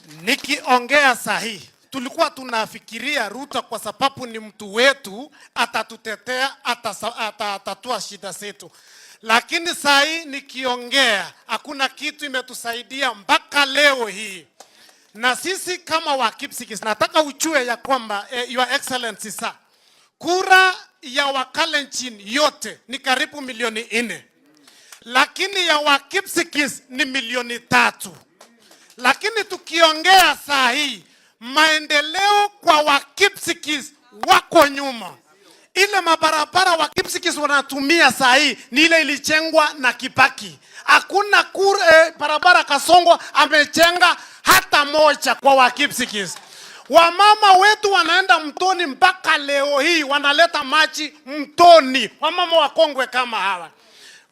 Nikiongea sahihi, tulikuwa tunafikiria Ruto kwa sababu ni mtu wetu, atatutetea, atatatua shida zetu. Lakini sahi nikiongea, hakuna kitu imetusaidia mpaka leo hii. Na sisi kama wa Kipsigis, nataka uchue ya kwamba Your Excellency sir, kura ya Wakalenjin yote ni karibu milioni 4. Lakini ya wa Kipsigis ni milioni 3. Lakini tukiongea saa hii, maendeleo kwa wa Kipsigis wako nyuma. Ile mabarabara wa Kipsigis wanatumia saa hii ni ile ilijengwa na Kibaki. Hakuna barabara Kasongo amechenga hata moja kwa wa Kipsigis. Wamama wetu wanaenda mtoni mpaka leo hii wanaleta maji mtoni. Wamama wakongwe kama hawa.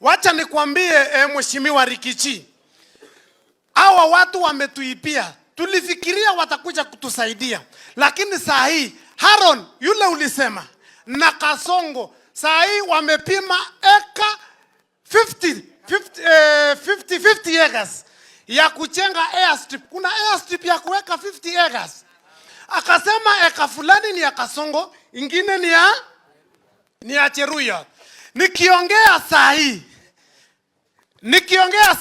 Wacha nikwambie Mheshimiwa Rikichi. Hawa watu wametuibia. Tulifikiria watakuja kutusaidia. Lakini saa hii Haron yule ulisema na Kasongo saa hii wamepima eka 50 acres ya kujenga airstrip. Kuna airstrip ya kuweka 50 acres. Akasema eka fulani ni ya Kasongo, ingine ni ya Cheruiyot. Nikiongea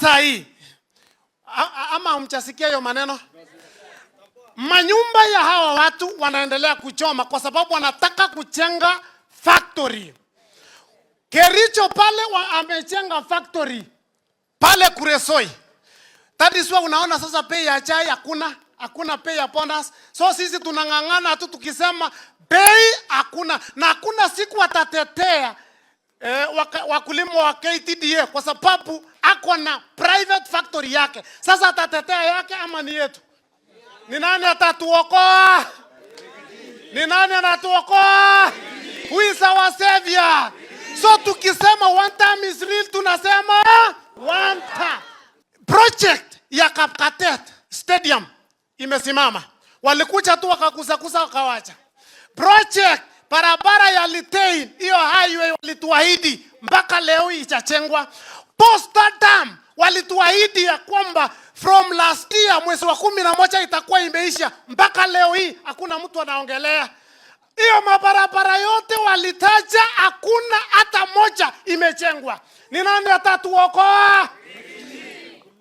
saa hii ama mchasikia hiyo maneno, manyumba ya hawa watu wanaendelea kuchoma kwa sababu wanataka kujenga factory. Kericho pale amejenga factory pale Kuresoi. That is why unaona sasa bei ya chai hakuna bei ya bonus. So sisi tunangangana tu tukisema bei hakuna, na hakuna siku watatetea wakulima wa KTDA kwa sababu ako na private factory yake. Sasa atatetea yake ama ni yetu? Ni nani atatuokoa? Ni nani anatuokoa? Who is our savior? So tukisema one time is real, tunasema one time. Project ya Kapkatet Stadium imesimama. Walikuja tu wakakuza wakawacha. Project barabara ya Litein, hiyo highway walituahidi mpaka leo itachengwa. Posta Dam walituahidi ya kwamba from last year mwezi wa 11 itakuwa imeisha, mpaka leo hii hakuna mtu anaongelea. Hiyo mabarabara yote walitaja, hakuna hata moja imechengwa. Ni nani atatuokoa?